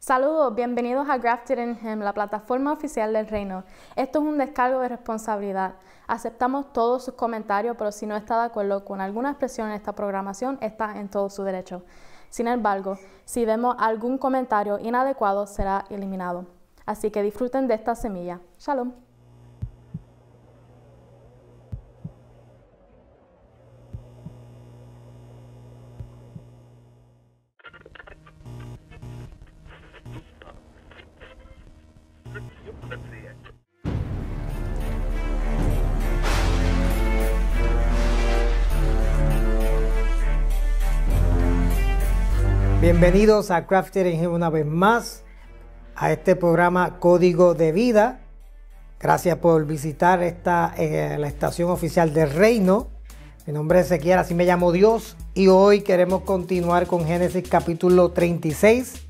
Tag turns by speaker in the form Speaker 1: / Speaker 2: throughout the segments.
Speaker 1: Saludos, bienvenidos a Grafted in Him, la plataforma oficial del reino. Esto es un descargo de responsabilidad. Aceptamos todos sus comentarios, pero si no está de acuerdo con alguna expresión en esta programación, está en todo su derecho. Sin embargo, si vemos algún comentario inadecuado, será eliminado. Así que disfruten de esta semilla. Shalom.
Speaker 2: Bienvenidos a Crafted in Him una vez más, a este programa Código de Vida. Gracias por visitar la estación oficial del reino. Mi nombre es Ezequiel, así me llamo Dios, y hoy queremos continuar con Génesis capítulo 36.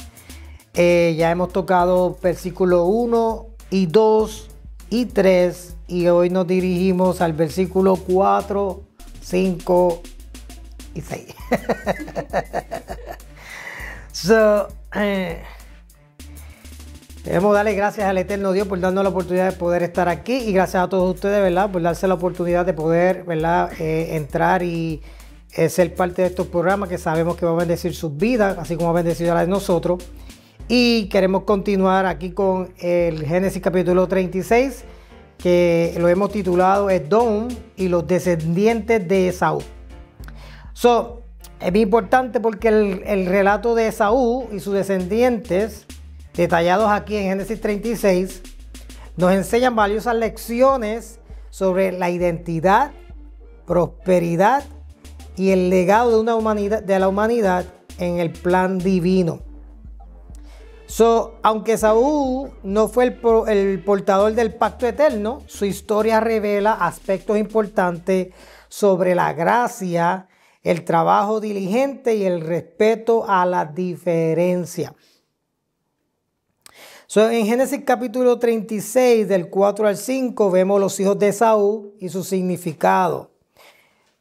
Speaker 2: Ya hemos tocado versículo 1 y 2 y 3, y hoy nos dirigimos al versículo 4, 5 y 6. Debemos darle gracias al eterno Dios por darnos la oportunidad de poder estar aquí, y gracias a todos ustedes, ¿verdad?, por darse la oportunidad de poder, ¿verdad?, entrar y ser parte de estos programas que sabemos que va a bendecir sus vidas, así como ha bendecido a la de nosotros. Y queremos continuar aquí con el Génesis capítulo 36, que lo hemos titulado Edom y los descendientes de Esaú. Es muy importante porque el relato de Esaú y sus descendientes, detallados aquí en Génesis 36, nos enseñan valiosas lecciones sobre la identidad, prosperidad y el legado de la humanidad en el plan divino. Aunque Esaú no fue el portador del pacto eterno, su historia revela aspectos importantes sobre la gracia, el trabajo diligente y el respeto a la diferencia. En Génesis capítulo 36, del 4 al 5, vemos los hijos de Esaú y su significado.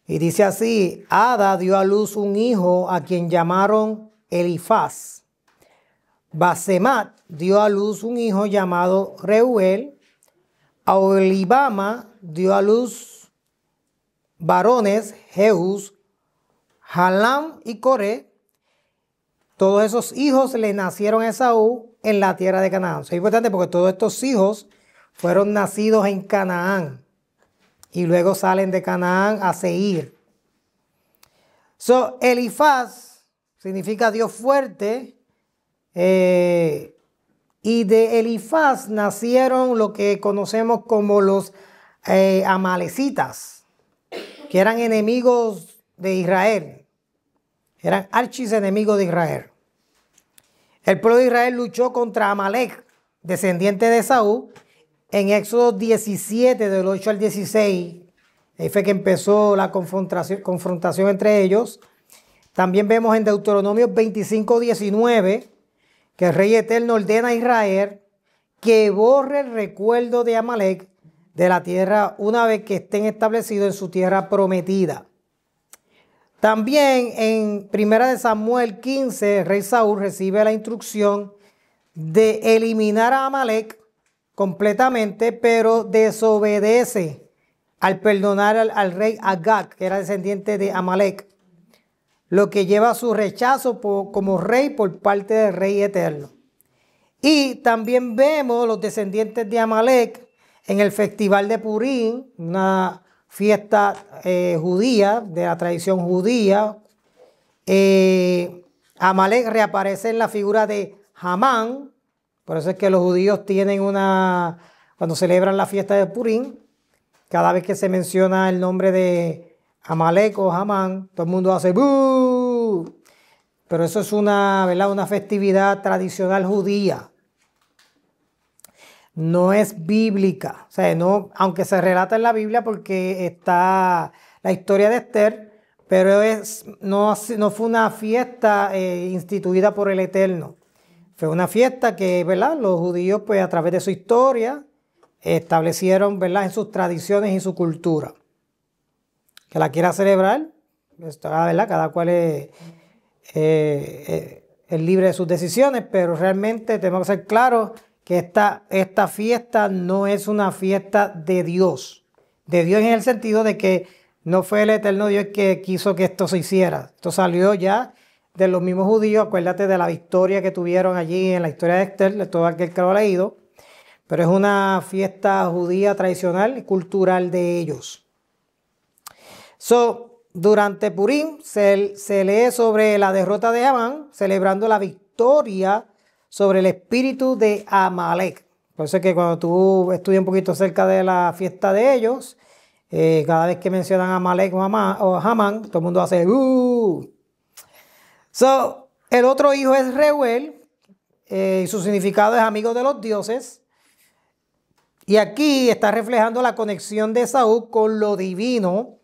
Speaker 2: Y dice así: Ada dio a luz un hijo a quien llamaron Elifaz. Basemat dio a luz un hijo llamado Reuel. A Olibama dio a luz varones, Jeús, Jalam y Coré. Todos esos hijos le nacieron a Esaú en la tierra de Canaán. Es importante porque todos estos hijos fueron nacidos en Canaán y luego salen de Canaán a Seir. Elifaz significa Dios fuerte, y de Elifaz nacieron lo que conocemos como los amalecitas, que eran enemigos de Israel. Eran archis enemigos de Israel. El pueblo de Israel luchó contra Amalek, descendiente de Esaú, en Éxodo 17, del 8 al 16. Ahí fue que empezó la confrontación entre ellos. También vemos en Deuteronomio 25, 19, que el Rey Eterno ordena a Israel que borre el recuerdo de Amalek de la tierra una vez que estén establecidos en su tierra prometida. También en 1 Samuel 15, el rey Saúl recibe la instrucción de eliminar a Amalek completamente, pero desobedece al perdonar al rey Agag, que era descendiente de Amalek, lo que lleva a su rechazo como rey por parte del Rey Eterno. Y también vemos los descendientes de Amalek en el Festival de Purim, una fiesta judía, de la tradición judía. Amalek reaparece en la figura de Hamán. Por eso es que los judíos tienen cuando celebran la fiesta de Purim, cada vez que se menciona el nombre de Amalek o Hamán, todo el mundo hace ¡bú! Pero eso es una festividad tradicional judía. No es bíblica. O sea, aunque se relata en la Biblia porque está la historia de Esther, pero no fue una fiesta instituida por el Eterno. Fue una fiesta que, ¿verdad?, los judíos, pues, a través de su historia, establecieron, ¿verdad?, en sus tradiciones y su cultura. Que la quiera celebrar, ¿verdad?, cada cual es es libre de sus decisiones, pero realmente tenemos que ser claros que esta fiesta no es una fiesta de Dios. De Dios en el sentido de que no fue el eterno Dios que quiso que esto se hiciera. Esto salió ya de los mismos judíos. Acuérdate de la victoria que tuvieron allí en la historia de Esther, de todo aquel que lo ha leído. Pero es una fiesta judía tradicional y cultural de ellos. Durante Purim se lee sobre la derrota de Amán, celebrando la victoria sobre el espíritu de Amalek. Por eso es que cuando tú estudias un poquito acerca de la fiesta de ellos, cada vez que mencionan a Amalek o Amán, todo el mundo hace el otro hijo es Reuel, y su significado es amigo de los dioses. Y aquí está reflejando la conexión de Esaú con lo divino,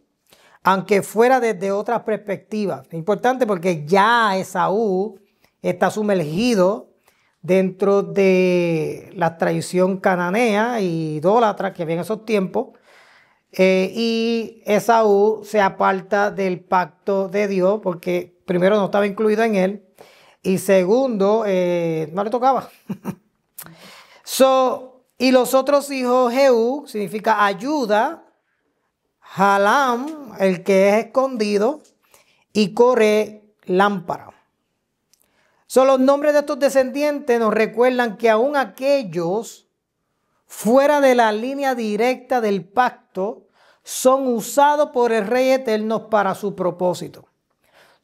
Speaker 2: aunque fuera desde otra perspectiva. Es importante porque ya Esaú está sumergido dentro de la tradición cananea y idólatra que había en esos tiempos. Y Esaú se aparta del pacto de Dios porque primero no estaba incluido en él y segundo no le tocaba. Y los otros hijos, Jehú significa ayuda, Jalam, el que es escondido, y Coré, lámpara. Los nombres de estos descendientes nos recuerdan que aún aquellos fuera de la línea directa del pacto son usados por el Rey Eterno para su propósito.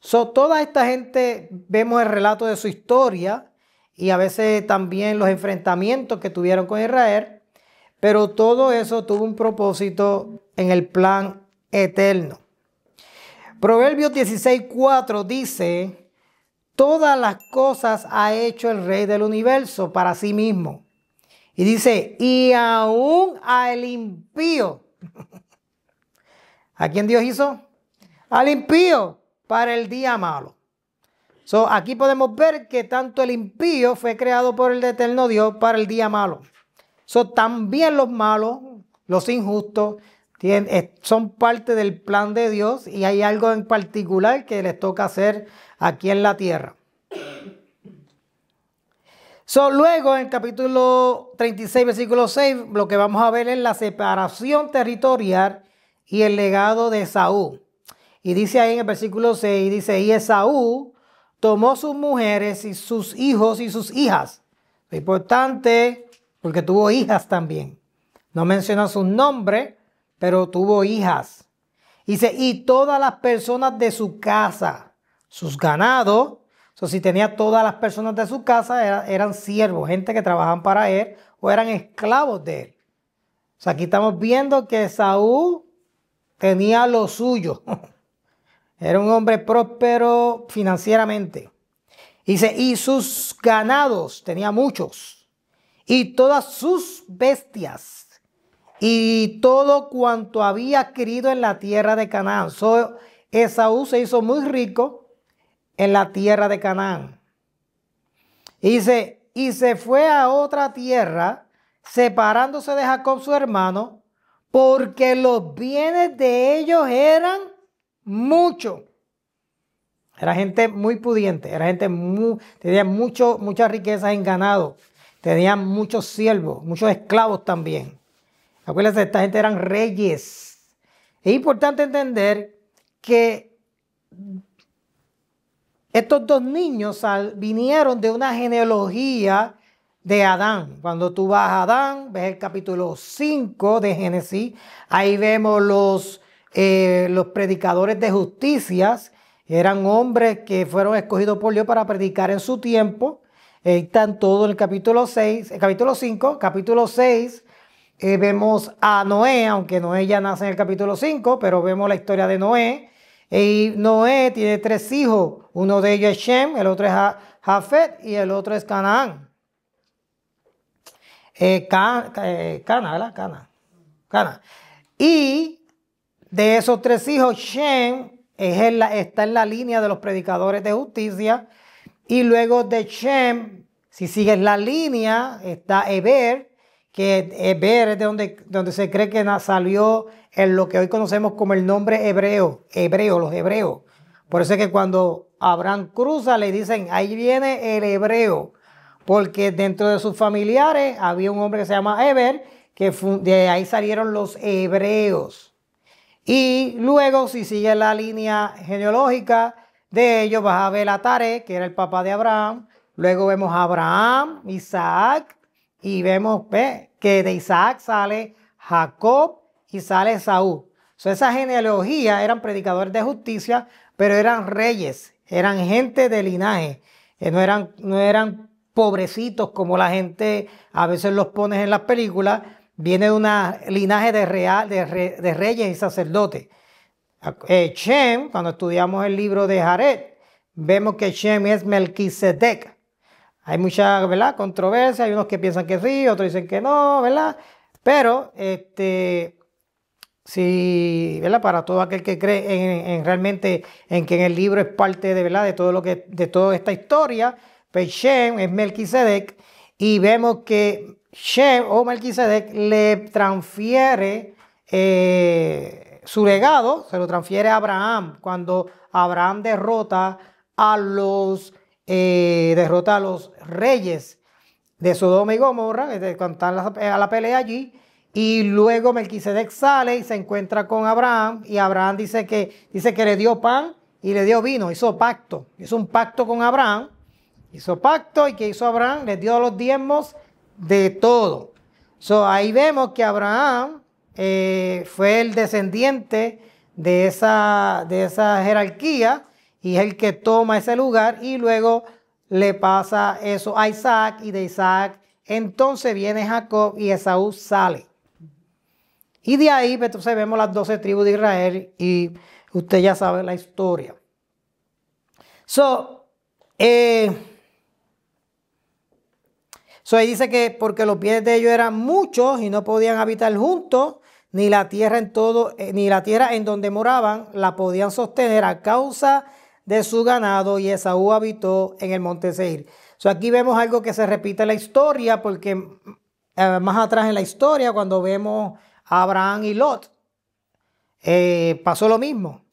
Speaker 2: Toda esta gente, vemos el relato de su historia y a veces también los enfrentamientos que tuvieron con Israel, pero todo eso tuvo un propósito en el plan eterno. Proverbios 16:4 dice: todas las cosas ha hecho el Rey del universo para sí mismo. Y dice, y aún al impío. ¿A quién Dios hizo? Al impío para el día malo. Aquí podemos ver que tanto el impío fue creado por el eterno Dios para el día malo. También los malos, los injustos, son parte del plan de Dios y hay algo en particular que les toca hacer aquí en la tierra. Luego en el capítulo 36, versículo 6, lo que vamos a ver es la separación territorial y el legado de Esaú. Y dice ahí en el versículo 6, dice, y Esaú tomó sus mujeres y sus hijos y sus hijas. Es importante porque tuvo hijas también. No menciona sus nombres, pero tuvo hijas. Dice, y todas las personas de su casa, sus ganados. Si tenía todas las personas de su casa, eran siervos, gente que trabajaban para él o eran esclavos de él. Aquí estamos viendo que Esaú tenía lo suyo. Era un hombre próspero financieramente. Dice, y sus ganados, tenía muchos. Y todas sus bestias. Y todo cuanto había adquirido en la tierra de Canaán. Esaú se hizo muy rico en la tierra de Canaán. Y dice, y se fue a otra tierra, separándose de Jacob su hermano, porque los bienes de ellos eran muchos. Era gente muy pudiente, era gente tenía muchas riquezas en ganado, tenían muchos siervos, muchos esclavos también. Acuérdense, esta gente eran reyes. Es importante entender que estos dos niños vinieron de una genealogía de Adán. Cuando tú vas a Adán, ves el capítulo 5 de Génesis, ahí vemos los predicadores de justicias. Eran hombres que fueron escogidos por Dios para predicar en su tiempo. Están todos en el capítulo 6, el capítulo 5, capítulo 6. Vemos a Noé, aunque Noé ya nace en el capítulo 5, pero vemos la historia de Noé. Y Noé tiene 3 hijos. Uno de ellos es Shem, el otro es Jafet y el otro es Canaán. Cana. Y de esos 3 hijos, Shem está en la línea de los predicadores de justicia. Y luego de Shem, si sigues la línea, está Eber, que Eber es de donde se cree que salió en lo que hoy conocemos como el nombre hebreo, los hebreos. Por eso es que cuando Abraham cruza, le dicen, ahí viene el hebreo, porque dentro de sus familiares había un hombre que se llama Eber, que de ahí salieron los hebreos. Y luego, si sigue la línea genealógica de ellos, vas a ver a Taré, que era el papá de Abraham. Luego vemos a Abraham, Isaac, y vemos que de Isaac sale Jacob y sale Esaú. Esa genealogía eran predicadores de justicia, pero eran reyes, eran gente de linaje, no eran pobrecitos como la gente a veces los pones en las películas. Viene de un linaje de reyes y sacerdotes. Shem, cuando estudiamos el libro de Jared, vemos que Shem es Melquisedec. Hay mucha, ¿verdad?, controversia, hay unos que piensan que sí, otros dicen que no, ¿verdad? Pero, sí, ¿verdad?, para todo aquel que cree en realmente en que en el libro es parte de, ¿verdad?, de toda esta historia, pues Shem es Melquisedec, y vemos que Shem o Melquisedec le transfiere su legado, se lo transfiere a Abraham, cuando Abraham derrota a los reyes de Sodoma y Gomorra, cuando están a la pelea allí. Y luego Melquisedec sale y se encuentra con Abraham, y Abraham dice que le dio pan y le dio vino, hizo pacto, hizo un pacto con Abraham, hizo pacto, y que hizo Abraham, le dio los diezmos de todo. Ahí vemos que Abraham fue el descendiente de esa jerarquía, y es el que toma ese lugar, y luego le pasa eso a Isaac, y de Isaac entonces viene Jacob y Esaú sale. Y de ahí pues, entonces vemos las 12 tribus de Israel, y usted ya sabe la historia. Ahí dice que porque los bienes de ellos eran muchos y no podían habitar juntos, ni la tierra en donde moraban la podían sostener a causa de su ganado, y Esaú habitó en el monte Seir. Aquí vemos algo que se repite en la historia, porque más atrás en la historia, cuando vemos a Abraham y Lot, pasó lo mismo.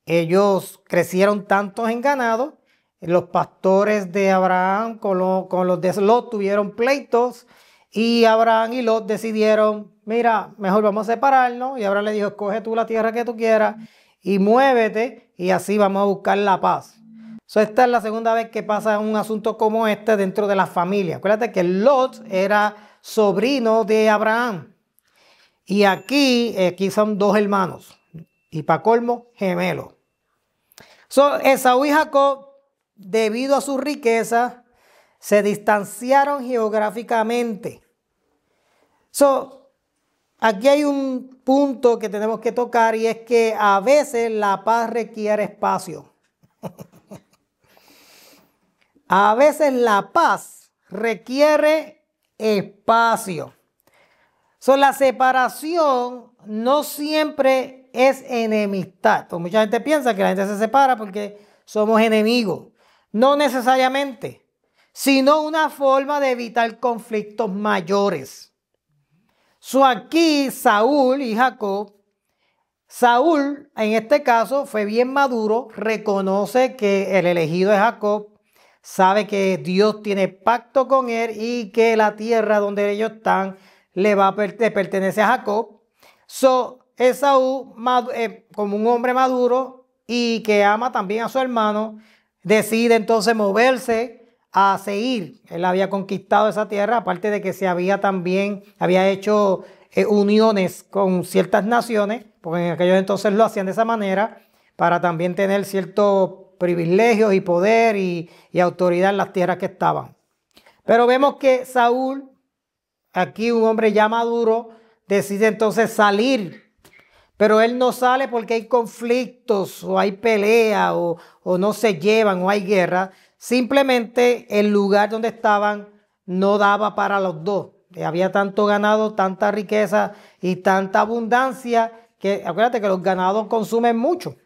Speaker 2: Ellos crecieron tantos en ganado, los pastores de Abraham con los de Lot tuvieron pleitos, y Abraham y Lot decidieron, mira, mejor vamos a separarnos, y Abraham le dijo, escoge tú la tierra que tú quieras y muévete, y así vamos a buscar la paz. Esta es la segunda vez que pasa un asunto como este dentro de la familia. Acuérdate que Lot era sobrino de Abraham, y aquí son 2 hermanos, y para colmo, gemelos. Esaú y Jacob, debido a su riqueza, se distanciaron geográficamente. Aquí hay un punto que tenemos que tocar, y es que a veces la paz requiere espacio. A veces la paz requiere espacio. La separación no siempre es enemistad. Mucha gente piensa que la gente se separa porque somos enemigos. No necesariamente, sino una forma de evitar conflictos mayores. Aquí Saúl y Jacob, Saúl en este caso fue bien maduro, reconoce que el elegido es Jacob, sabe que Dios tiene pacto con él y que la tierra donde ellos están le pertenece a Jacob. Esaú, como un hombre maduro y que ama también a su hermano, decide entonces moverse a Seir. Él había conquistado esa tierra, aparte de que había hecho uniones con ciertas naciones, porque en aquellos entonces lo hacían de esa manera, para también tener ciertos privilegios y poder y autoridad en las tierras que estaban. Pero vemos que Saúl, aquí un hombre ya maduro, decide entonces salir. Pero él no sale porque hay conflictos o hay pelea o no se llevan o hay guerra. Simplemente el lugar donde estaban no daba para los dos. Había tanto ganado, tanta riqueza y tanta abundancia que acuérdate que los ganados consumen mucho.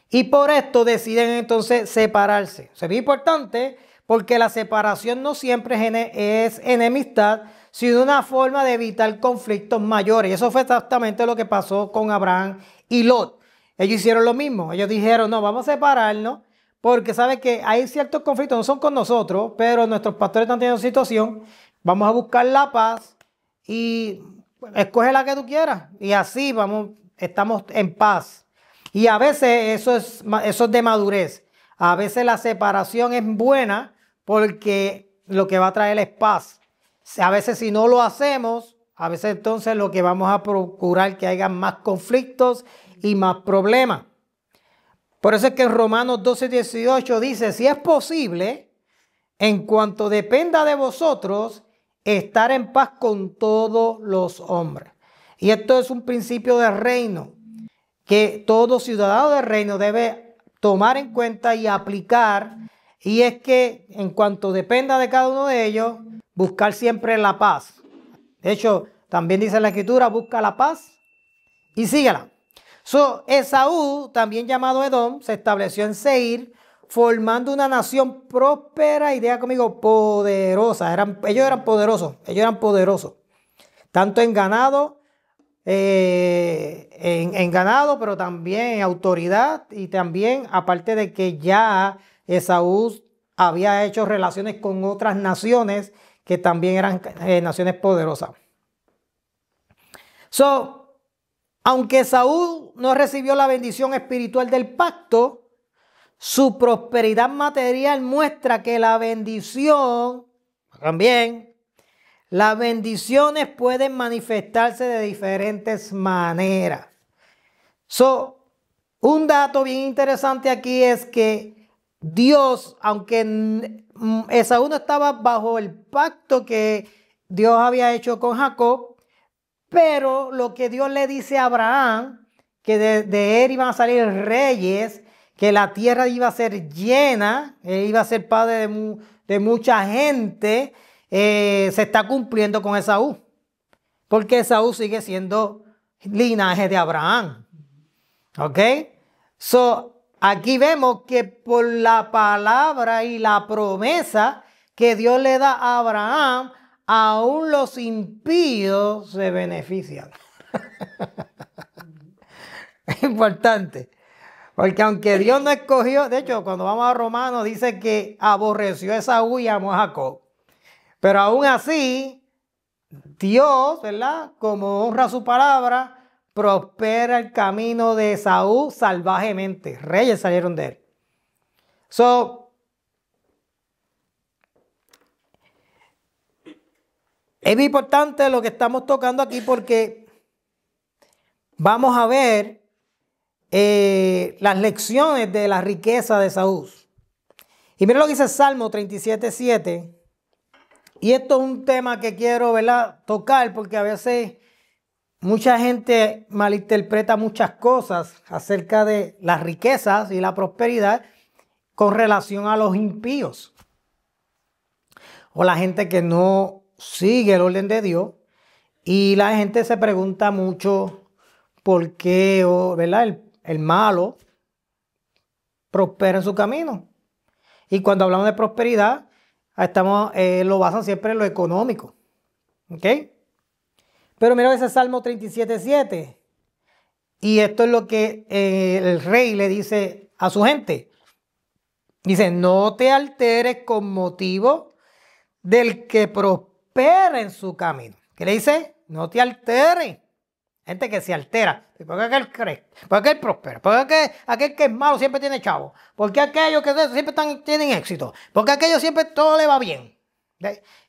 Speaker 2: Y por esto deciden entonces separarse. Eso es muy importante porque la separación no siempre es enemistad, sino una forma de evitar conflictos mayores. Y eso fue exactamente lo que pasó con Abraham y Lot. ellos hicieron lo mismo. Ellos dijeron, no, vamos a separarnos porque sabe que hay ciertos conflictos, no son con nosotros, pero nuestros pastores están teniendo situación. Vamos a buscar la paz y escoge la que tú quieras. Y así estamos en paz. Y a veces eso es de madurez. A veces la separación es buena porque lo que va a traer es paz. A veces si no lo hacemos, a veces entonces lo que vamos a procurar que haya más conflictos y más problemas. Por eso es que en Romanos 12:18 dice, si es posible, en cuanto dependa de vosotros, estar en paz con todos los hombres. Y esto es un principio del reino que todo ciudadano del reino debe tomar en cuenta y aplicar. Y es que en cuanto dependa de cada uno de ellos, buscar siempre la paz. De hecho, también dice la Escritura, busca la paz y síguela. Esaú, también llamado Edom, se estableció en Seir, formando una nación próspera y diga conmigo, poderosa. Ellos eran poderosos. Tanto en ganado, en ganado, pero también en autoridad y también, aparte de que ya Esaú había hecho relaciones con otras naciones que también eran naciones poderosas. Aunque Esaú no recibió la bendición espiritual del pacto, su prosperidad material muestra que las bendiciones pueden manifestarse de diferentes maneras. Un dato bien interesante aquí es que Dios, aunque Esaú no estaba bajo el pacto que Dios había hecho con Jacob, pero lo que Dios le dice a Abraham, que de él iban a salir reyes, que la tierra iba a ser llena, él iba a ser padre de mucha gente, se está cumpliendo con Esaú. Porque Esaú sigue siendo linaje de Abraham. ¿Ok? Aquí vemos que por la palabra y la promesa que Dios le da a Abraham, aún los impíos se benefician. Es importante. Porque aunque Dios no escogió, de hecho, cuando vamos a Romanos dice que aborreció a Esaú y amó a Jacob. Pero aún así, Dios, ¿verdad? Como honra su palabra, prospera el camino de Esaú salvajemente. Reyes salieron de él. Es muy importante lo que estamos tocando aquí porque vamos a ver las lecciones de la riqueza de Esaú. Y mira lo que dice Salmo 37:7. Y esto es un tema que quiero, ¿verdad?, tocar porque a veces mucha gente malinterpreta muchas cosas acerca de las riquezas y la prosperidad con relación a los impíos o la gente que no sigue el orden de Dios. Y la gente se pregunta mucho por qué, ¿verdad?, el malo prospera en su camino. Y cuando hablamos de prosperidad, lo basan siempre en lo económico. ¿Ok? Pero mira ese Salmo 37:7. Y esto es lo que el rey le dice a su gente. Dice, no te alteres con motivo del que prospera en su camino. ¿Qué le dice? No te alteres. Gente que se altera. ¿Por qué aquel cree? ¿Por qué él prospera? ¿Por qué aquel que es malo siempre tiene chavo? ¿Por qué aquellos que siempre tienen éxito? ¿Por qué aquellos siempre todo le va bien?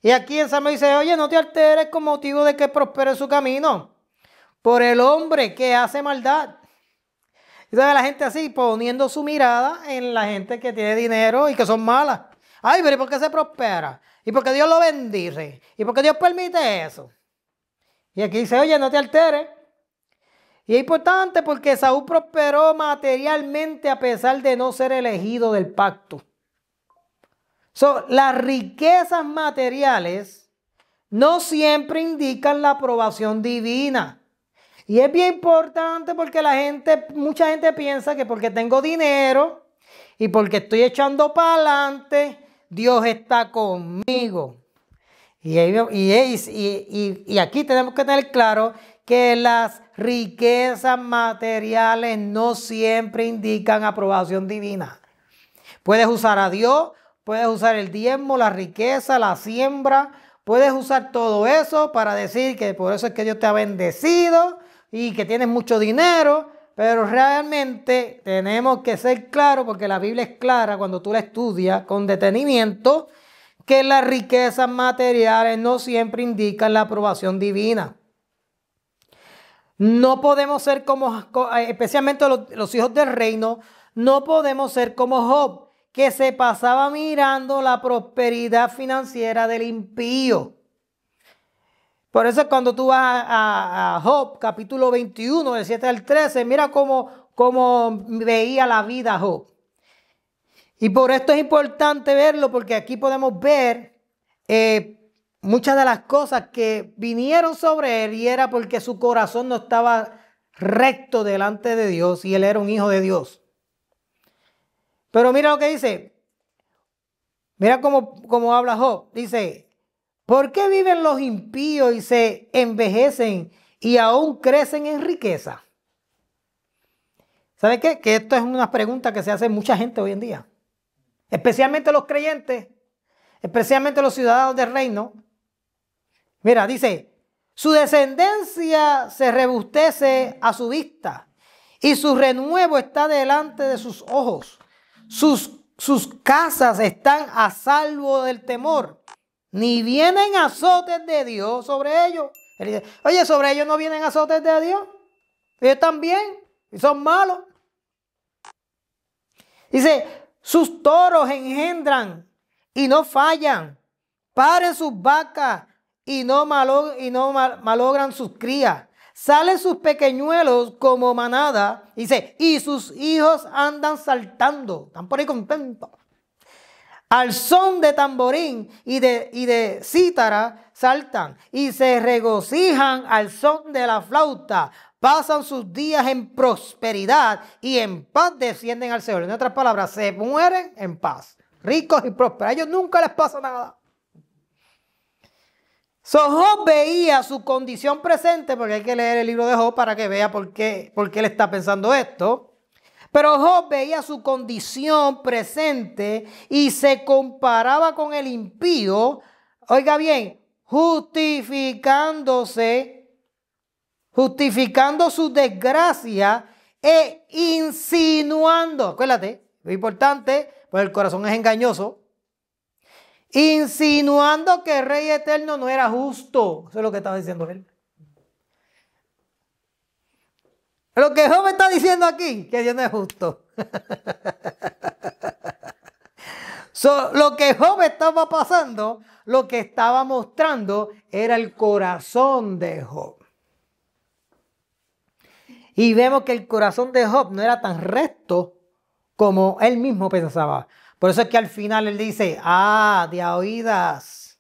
Speaker 2: Y aquí el Salmo dice, oye, no te alteres con motivo de que prospere su camino por el hombre que hace maldad. Y sabe la gente así poniendo su mirada en la gente que tiene dinero y que son malas. Ay, pero ¿y por qué se prospera? ¿Y por qué Dios lo bendice? ¿Y por qué Dios permite eso? Y aquí dice, oye, no te alteres. Y es importante porque Esaú prosperó materialmente a pesar de no ser elegido del pacto. Las riquezas materiales no siempre indican la aprobación divina. Y es bien importante porque mucha gente piensa que porque tengo dinero y porque estoy echando para adelante, Dios está conmigo. Y aquí tenemos que tener claro que las riquezas materiales no siempre indican aprobación divina. Puedes usar a Dios, puedes usar el diezmo, la riqueza, la siembra, puedes usar todo eso para decir que por eso es que Dios te ha bendecido y que tienes mucho dinero, pero realmente tenemos que ser claros, porque la Biblia es clara cuando tú la estudias con detenimiento, que las riquezas materiales no siempre indican la aprobación divina. No podemos ser como, especialmente los hijos del reino, no podemos ser como Job, que se pasaba mirando la prosperidad financiera del impío. Por eso cuando tú vas a Job, capítulo 21, del 7 al 13, mira cómo veía la vida Job. Y por esto es importante verlo, porque aquí podemos ver muchas de las cosas que vinieron sobre él, y era porque su corazón no estaba recto delante de Dios y él era un hijo de Dios. Pero mira lo que dice. Mira cómo habla Job. Dice, ¿por qué viven los impíos y se envejecen y aún crecen en riqueza? ¿Sabe qué? Que esto es una pregunta que se hace mucha gente hoy en día. Especialmente los creyentes, especialmente los ciudadanos del reino. Mira, dice, su descendencia se rebustece a su vista y su renuevo está delante de sus ojos. Sus casas están a salvo del temor, ni vienen azotes de Dios sobre ellos. Él dice, oye, sobre ellos no vienen azotes de Dios. Ellos también, y son malos. Dice, sus toros engendran y no fallan. Paren sus vacas y no malogran sus crías. Salen sus pequeñuelos como manada. Dice, y sus hijos andan saltando. Están por ahí contentos. Al son de tamborín y de cítara saltan. Y se regocijan al son de la flauta. Pasan sus días en prosperidad y en paz descienden al Seol. En otras palabras, se mueren en paz, ricos y prósperos. A ellos nunca les pasa nada. Job veía su condición presente, porque hay que leer el libro de Job para que vea por qué él está pensando esto. Pero Job veía su condición presente y se comparaba con el impío. Oiga bien, justificando su desgracia e insinuando. Acuérdate, lo importante, pues el corazón es engañoso. Insinuando que el Rey Eterno no era justo. Eso es lo que estaba diciendo él. Lo que Job está diciendo aquí, que Dios no es justo. Lo que Job estaba pasando, lo que estaba mostrando, era el corazón de Job. Y vemos que el corazón de Job no era tan recto como él mismo pensaba. Por eso es que al final él dice, de a oídas,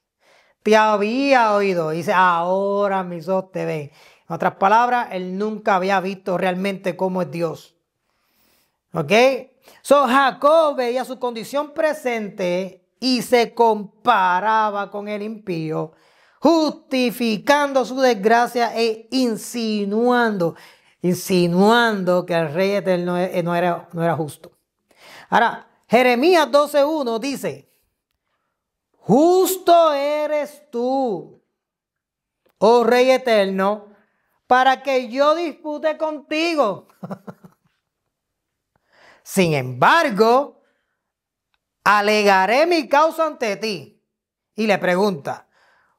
Speaker 2: te había oído. Dice, ahora mis ojos te ven. En otras palabras, él nunca había visto realmente cómo es Dios. ¿Ok? Jacob veía su condición presente y se comparaba con el impío, justificando su desgracia e insinuando que el Rey Eterno no era justo. Ahora, Jeremías 12:1 dice, justo eres tú, oh Rey Eterno, para que yo dispute contigo. Sin embargo, alegaré mi causa ante ti. Y le pregunta,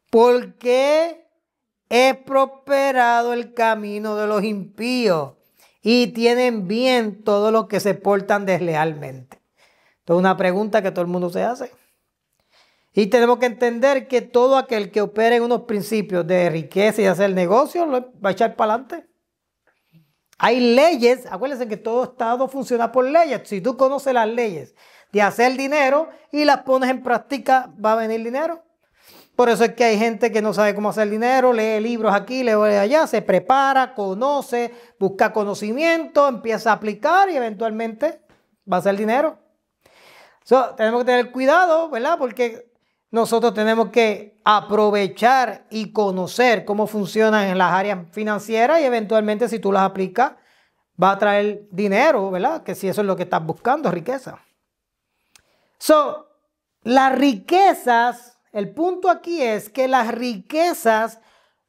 Speaker 2: ¿por qué es prosperado el camino de los impíos y tienen bien todos los que se portan deslealmente? Esto es una pregunta que todo el mundo se hace. Y tenemos que entender que todo aquel que opere en unos principios de riqueza y hacer negocio lo va a echar para adelante. Hay leyes, acuérdense que todo Estado funciona por leyes. Si tú conoces las leyes de hacer dinero y las pones en práctica, va a venir dinero. Por eso es que hay gente que no sabe cómo hacer dinero, lee libros aquí, lee allá, se prepara, conoce, busca conocimiento, empieza a aplicar y eventualmente va a hacer dinero. Tenemos que tener cuidado, ¿verdad? Porque nosotros tenemos que aprovechar y conocer cómo funcionan en las áreas financieras y eventualmente si tú las aplicas va a traer dinero, ¿verdad? Que si eso es lo que estás buscando, riqueza. Las riquezas, el punto aquí es que las riquezas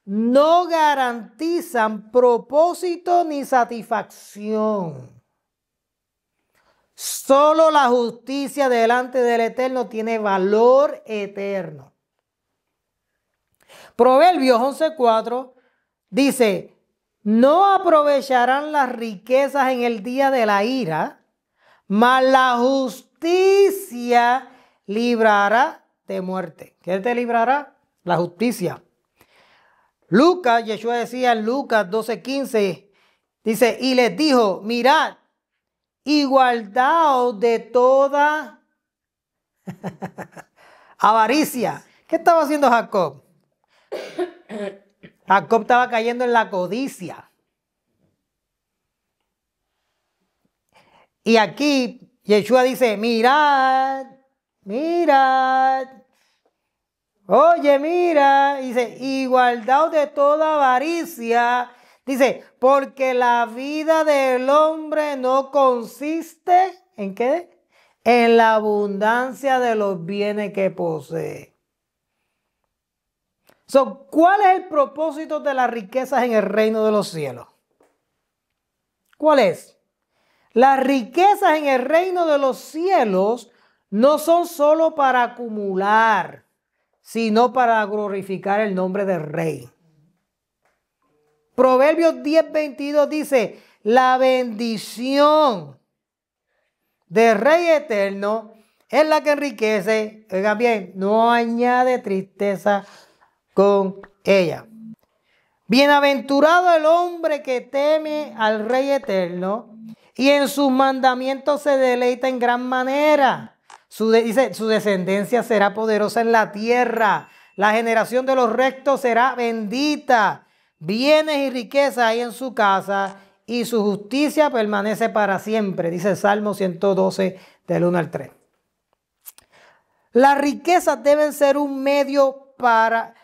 Speaker 2: no garantizan propósito ni satisfacción. Solo la justicia delante del Eterno tiene valor eterno. Proverbios 11:4 dice, no aprovecharán las riquezas en el día de la ira, mas la justicia librará de muerte. ¿Qué te librará? La justicia. Lucas, Yeshua decía en Lucas 12:15, dice, y les dijo, mirad, y guardaos de toda avaricia. ¿Qué estaba haciendo Jacob? Jacob estaba cayendo en la codicia. Y aquí Yeshua dice, mirad, mirad. Oye, mira, dice, y guardaos de toda avaricia. Dice, porque la vida del hombre no consiste ¿en qué? En la abundancia de los bienes que posee. ¿Cuál es el propósito de las riquezas en el reino de los cielos? ¿Cuál es? Las riquezas en el reino de los cielos no son solo para acumular, sino para glorificar el nombre del Rey. Proverbios 10:22 dice, la bendición del Rey eterno es la que enriquece, oigan bien, no añade tristeza con ella. Bienaventurado el hombre que teme al Rey eterno y en sus mandamientos se deleita en gran manera. Dice, su descendencia será poderosa en la tierra. La generación de los rectos será bendita. Bienes y riqueza hay en su casa y su justicia permanece para siempre. Dice el Salmo 112 del 1 al 3. Las riquezas deben ser un medio para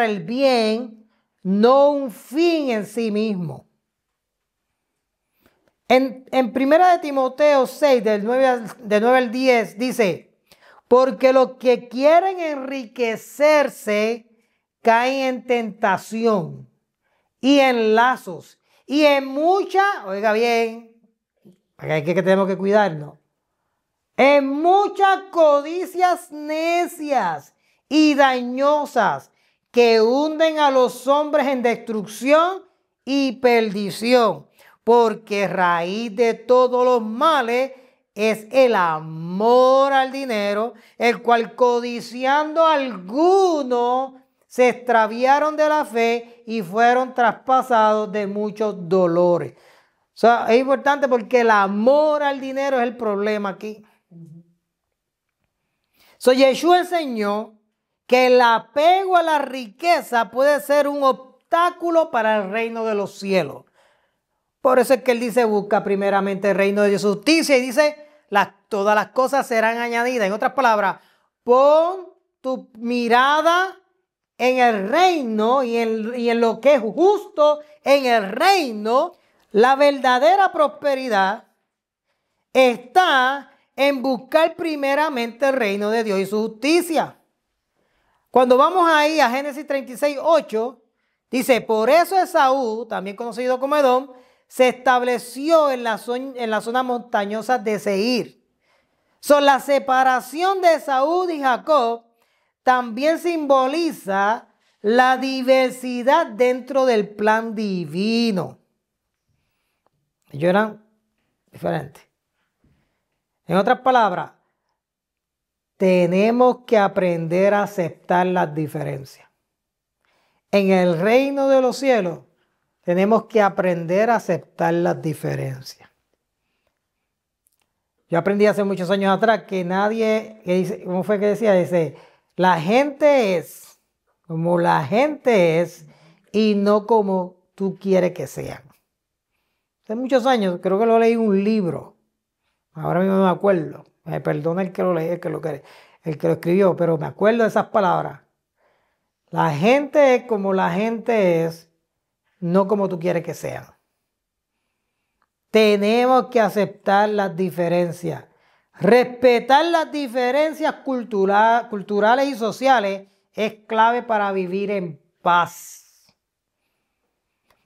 Speaker 2: el bien, no un fin en sí mismo. En 1 de Timoteo 6, del 9 al 10, dice, porque los que quieren enriquecerse caen en tentación y en lazos y en oiga bien, aquí que tenemos que cuidarnos, en muchas codicias necias y dañosas que hunden a los hombres en destrucción y perdición. Porque raíz de todos los males es el amor al dinero, el cual codiciando algunos se extraviaron de la fe y fueron traspasados de muchos dolores. O sea, es importante porque el amor al dinero es el problema aquí. Yeshua enseñó que el apego a la riqueza puede ser un obstáculo para el reino de los cielos. Por eso es que él dice, busca primeramente el reino de Dios, justicia, y dice, todas las cosas serán añadidas. En otras palabras, pon tu mirada en el reino y en lo que es justo en el reino. La verdadera prosperidad está en buscar primeramente el reino de Dios y su justicia. Cuando vamos ahí a Génesis 36:8, dice, por eso Esaú, también conocido como Edom, se estableció en la zona montañosa de Seir. La separación de Esaú y Jacob también simboliza la diversidad dentro del plan divino. Ellos eran diferentes. En otras palabras, tenemos que aprender a aceptar las diferencias. En el reino de los cielos, tenemos que aprender a aceptar las diferencias. Yo aprendí hace muchos años atrás que nadie, ¿cómo fue que decía? Dice, la gente es como la gente es y no como tú quieres que sean. Hace muchos años, creo que lo leí en un libro. Ahora mismo no me acuerdo. Me perdona el que lo lee, el que lo escribió, pero me acuerdo de esas palabras. La gente es como la gente es, no como tú quieres que sean. Tenemos que aceptar las diferencias. Respetar las diferencias culturales y sociales es clave para vivir en paz.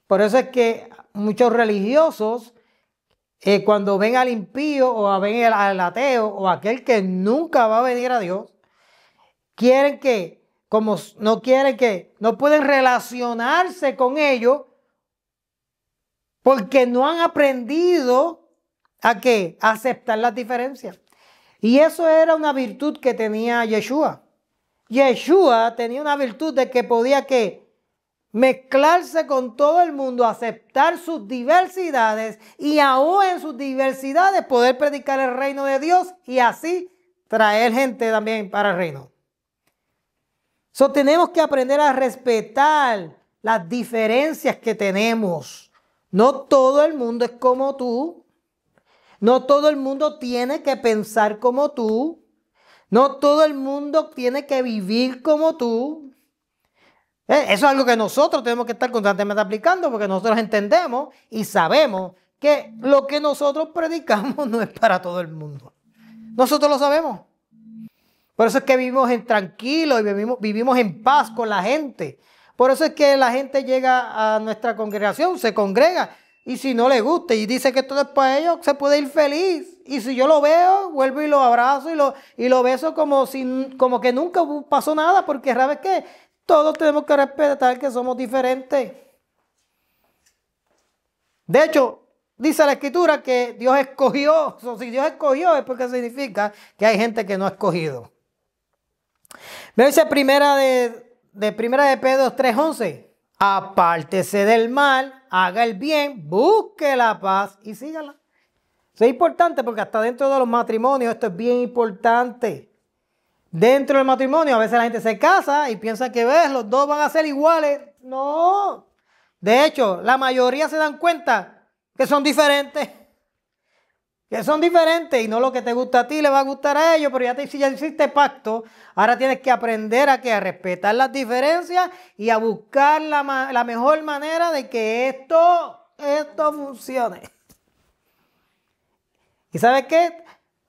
Speaker 2: Por eso es que muchos religiosos, cuando ven al impío o ven al ateo o aquel que nunca va a venir a Dios, quieren que, como no quieren que, no pueden relacionarse con ellos porque no han aprendido a qué, a aceptar las diferencias. Y eso era una virtud que tenía Yeshua. Yeshua tenía una virtud de que podía que mezclarse con todo el mundo, aceptar sus diversidades y aún en sus diversidades poder predicar el reino de Dios y así traer gente también para el reino. Tenemos que aprender a respetar las diferencias que tenemos. No todo el mundo es como tú. No todo el mundo tiene que pensar como tú. No todo el mundo tiene que vivir como tú. Eso es algo que nosotros tenemos que estar constantemente aplicando porque nosotros entendemos y sabemos que lo que nosotros predicamos no es para todo el mundo. Nosotros lo sabemos. Por eso es que vivimos tranquilos y vivimos en paz con la gente. Por eso es que la gente llega a nuestra congregación, se congrega y si no le gusta y dice que esto es para ellos, se puede ir feliz. Y si yo lo veo, vuelvo y lo abrazo y lo beso como que nunca pasó nada porque ¿sabes qué? Todos tenemos que respetar que somos diferentes. De hecho, dice la Escritura que Dios escogió. Si Dios escogió es porque significa que hay gente que no ha escogido. Me dice primera de Pedro 3:11. Apártese del mal, haga el bien, busque la paz y sígala. Eso es importante porque hasta dentro de los matrimonios esto es bien importante. Dentro del matrimonio a veces la gente se casa y piensa que los dos van a ser iguales. No. De hecho, la mayoría se dan cuenta que son diferentes. Que son diferentes y no lo que te gusta a ti le va a gustar a ellos, pero si ya hiciste pacto, ahora tienes que aprender a respetar las diferencias y a buscar la mejor manera de que esto funcione. ¿Y sabes qué?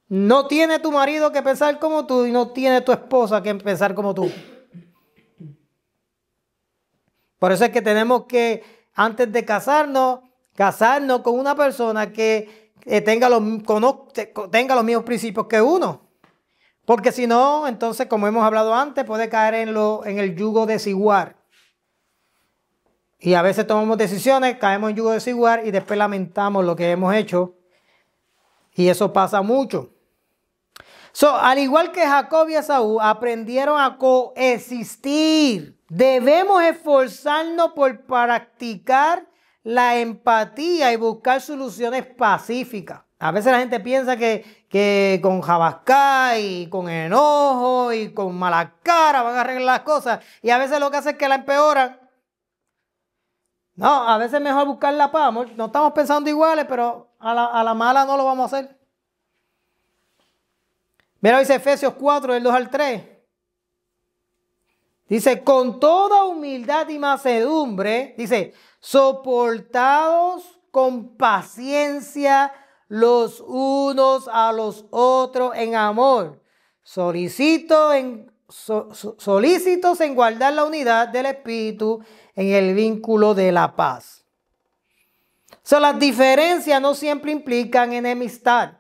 Speaker 2: No tiene tu marido que pensar como tú y no tiene tu esposa que pensar como tú. Por eso es que tenemos que, antes de casarnos con una persona que tenga los mismos principios que uno. Porque si no, entonces, como hemos hablado antes, puede caer en el yugo desigual. Y a veces tomamos decisiones, caemos en yugo desigual y después lamentamos lo que hemos hecho. Y eso pasa mucho. Al igual que Jacob y Esaú aprendieron a coexistir, debemos esforzarnos por practicar la empatía y buscar soluciones pacíficas. A veces la gente piensa que con jabascá y con enojo y con mala cara van a arreglar las cosas. Y a veces lo que hace es que la empeoran. No, a veces es mejor buscar la paz. No estamos pensando iguales, pero a la mala no lo vamos a hacer. Mira, dice Efesios 4, del 2 al 3. Dice, con toda humildad y mansedumbre, dice, soportados con paciencia los unos a los otros en amor, solícitos en guardar la unidad del Espíritu en el vínculo de la paz. Las diferencias no siempre implican enemistad.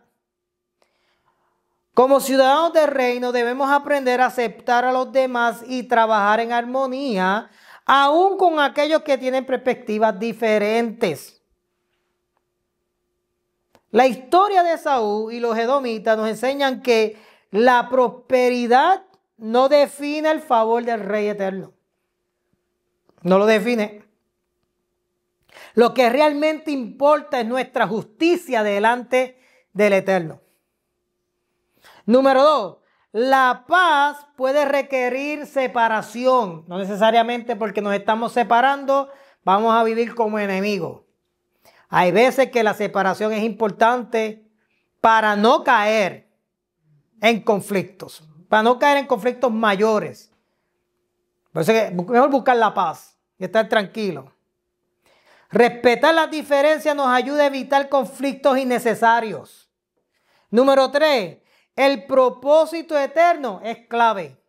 Speaker 2: Como ciudadanos del reino debemos aprender a aceptar a los demás y trabajar en armonía, aún con aquellos que tienen perspectivas diferentes. La historia de Esaú y los edomitas nos enseñan que la prosperidad no define el favor del Rey eterno. No lo define. Lo que realmente importa es nuestra justicia delante del Eterno. Número 2, la paz puede requerir separación. No necesariamente porque nos estamos separando vamos a vivir como enemigos. Hay veces que la separación es importante para no caer en conflictos, para no caer en conflictos mayores. Por eso es mejor buscar la paz y estar tranquilo. Respetar las diferencias nos ayuda a evitar conflictos innecesarios. Número 3, el propósito eterno es clave.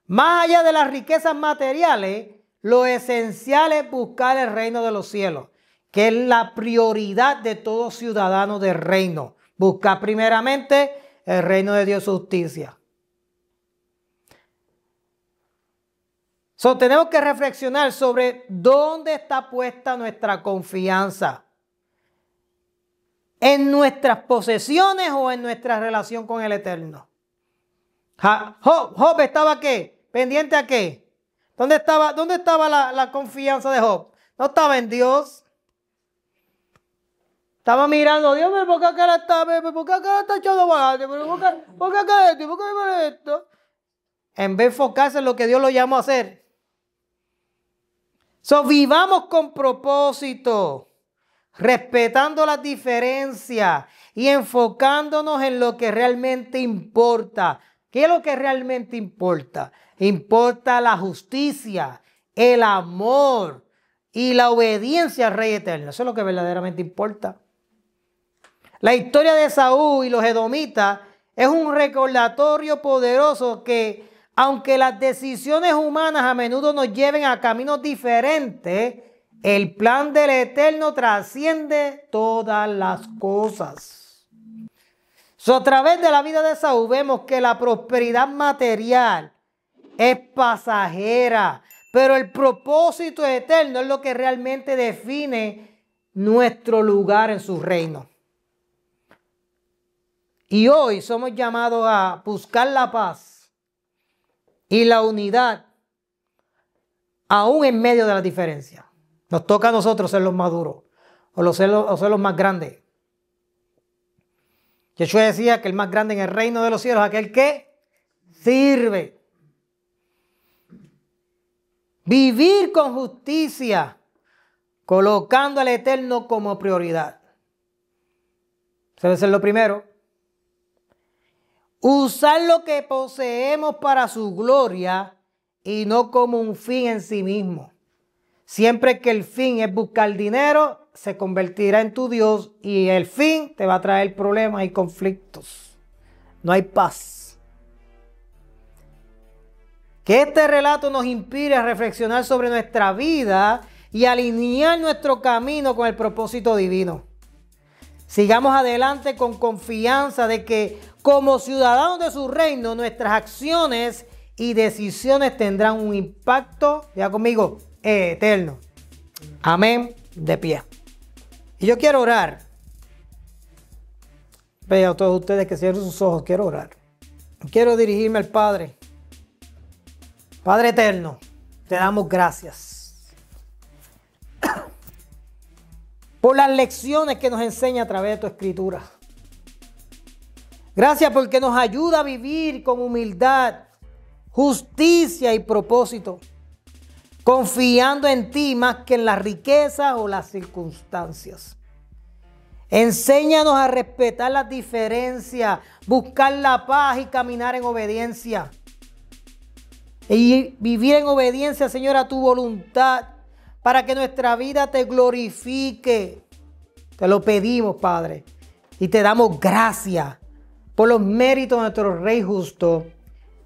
Speaker 2: Más allá de las riquezas materiales, lo esencial es buscar el reino de los cielos, que es la prioridad de todo ciudadano del reino. Buscar primeramente el reino de Dios y su justicia. Tenemos que reflexionar sobre dónde está puesta nuestra confianza. ¿En nuestras posesiones o en nuestra relación con el Eterno? Job estaba ¿qué? ¿Pendiente a qué? ¿Dónde estaba la confianza de Job? No estaba en Dios. Estaba mirando, Dios, ¿por qué acá está echando guayate? ¿Por qué acá esto? ¿Por qué esto? En vez de enfocarse en lo que Dios lo llamó a hacer. Vivamos con propósito, respetando las diferencias y enfocándonos en lo que realmente importa. ¿Qué es lo que realmente importa? Importa la justicia, el amor y la obediencia al Rey Eterno. Eso es lo que verdaderamente importa. La historia de Saúl y los edomitas es un recordatorio poderoso que, aunque las decisiones humanas a menudo nos lleven a caminos diferentes, el plan del Eterno trasciende todas las cosas. A través de la vida de Saúl vemos que la prosperidad material es pasajera, pero el propósito eterno es lo que realmente define nuestro lugar en su reino. Y hoy somos llamados a buscar la paz y la unidad, aún en medio de las diferencias. Nos toca a nosotros ser los más duros o ser los más grandes. Yeshua decía que el más grande en el reino de los cielos es aquel que sirve. Vivir con justicia, colocando al Eterno como prioridad. Eso debe ser lo primero. Usar lo que poseemos para su gloria y no como un fin en sí mismo. Siempre que el fin es buscar dinero, se convertirá en tu Dios y el fin te va a traer problemas y conflictos. No hay paz. Que este relato nos inspire a reflexionar sobre nuestra vida y alinear nuestro camino con el propósito divino. Sigamos adelante con confianza de que como ciudadanos de su reino, nuestras acciones y decisiones tendrán un impacto, ya conmigo, eterno. Amén. De pie. Y yo quiero orar. Vean a todos ustedes que cierren sus ojos, quiero orar. Quiero dirigirme al Padre. Padre eterno, te damos gracias por las lecciones que nos enseña a través de tu escritura. Gracias porque nos ayuda a vivir con humildad, justicia y propósito, confiando en ti más que en las riquezas o las circunstancias. Enséñanos a respetar las diferencias, buscar la paz y caminar en obediencia. Y vivir en obediencia, Señor, a tu voluntad, para que nuestra vida te glorifique. Te lo pedimos, Padre, y te damos gracias por los méritos de nuestro Rey justo,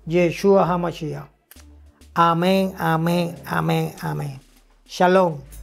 Speaker 2: Yeshua HaMashiach. Amén, amén, amén, amén. Shalom.